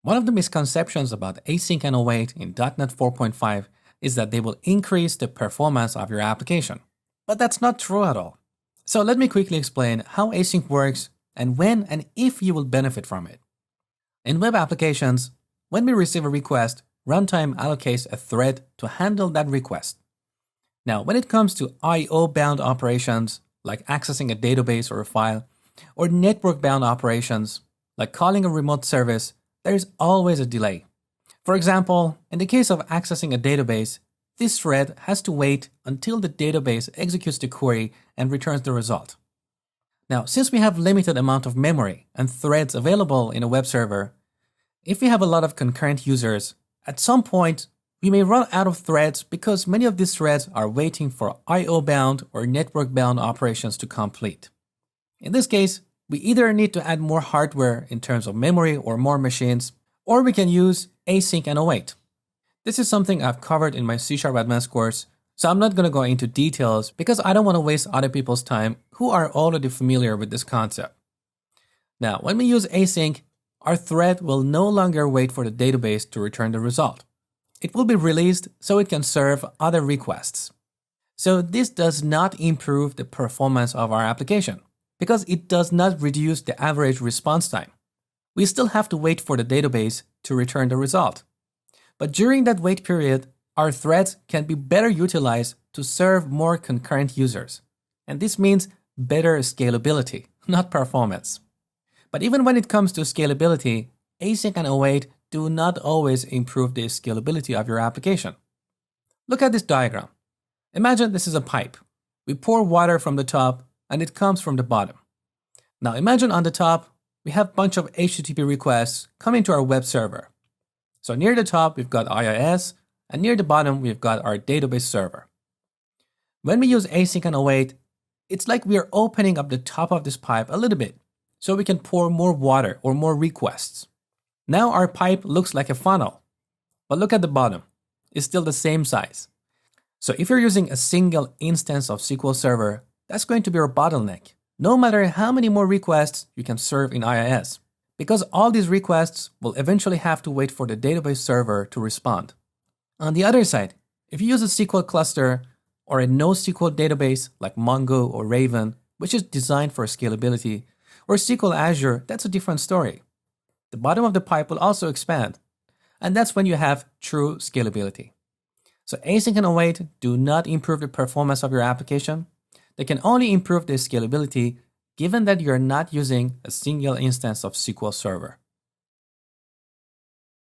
One of the misconceptions about async and await in .NET 4.5 is that they will increase the performance of your application. But that's not true at all. So let me quickly explain how async works and when and if you will benefit from it. In web applications, when we receive a request, runtime allocates a thread to handle that request. Now, when it comes to I/O-bound operations, like accessing a database or a file, or network-bound operations, like calling a remote service, there is always a delay. For example, in the case of accessing a database, this thread has to wait until the database executes the query and returns the result. Now, since we have limited amount of memory and threads available in a web server, if we have a lot of concurrent users, at some point, we may run out of threads because many of these threads are waiting for I/O-bound or network-bound operations to complete. In this case, we either need to add more hardware in terms of memory or more machines, or we can use async and await. This is something I've covered in my C# Advanced course, so I'm not going to go into details because I don't want to waste other people's time who are already familiar with this concept. Now, when we use async, our thread will no longer wait for the database to return the result. It will be released so it can serve other requests. So this does not improve the performance of our application because it does not reduce the average response time. We still have to wait for the database to return the result. But during that wait period, our threads can be better utilized to serve more concurrent users. And this means better scalability, not performance. But even when it comes to scalability, async and await do not always improve the scalability of your application. Look at this diagram. Imagine this is a pipe. We pour water from the top and it comes from the bottom. Now imagine on the top, we have a bunch of HTTP requests coming to our web server. So near the top, we've got IIS, and near the bottom, we've got our database server. When we use async and await, it's like we are opening up the top of this pipe a little bit so we can pour more water or more requests. Now our pipe looks like a funnel, but look at the bottom. It's still the same size. So if you're using a single instance of SQL Server, that's going to be your bottleneck, no matter how many more requests you can serve in IIS, because all these requests will eventually have to wait for the database server to respond. On the other side, if you use a SQL cluster or a NoSQL database like Mongo or Raven, which is designed for scalability, or SQL Azure, that's a different story. The bottom of the pipe will also expand, and that's when you have true scalability. So async and await do not improve the performance of your application. They can only improve the scalability given that you're not using a single instance of SQL Server.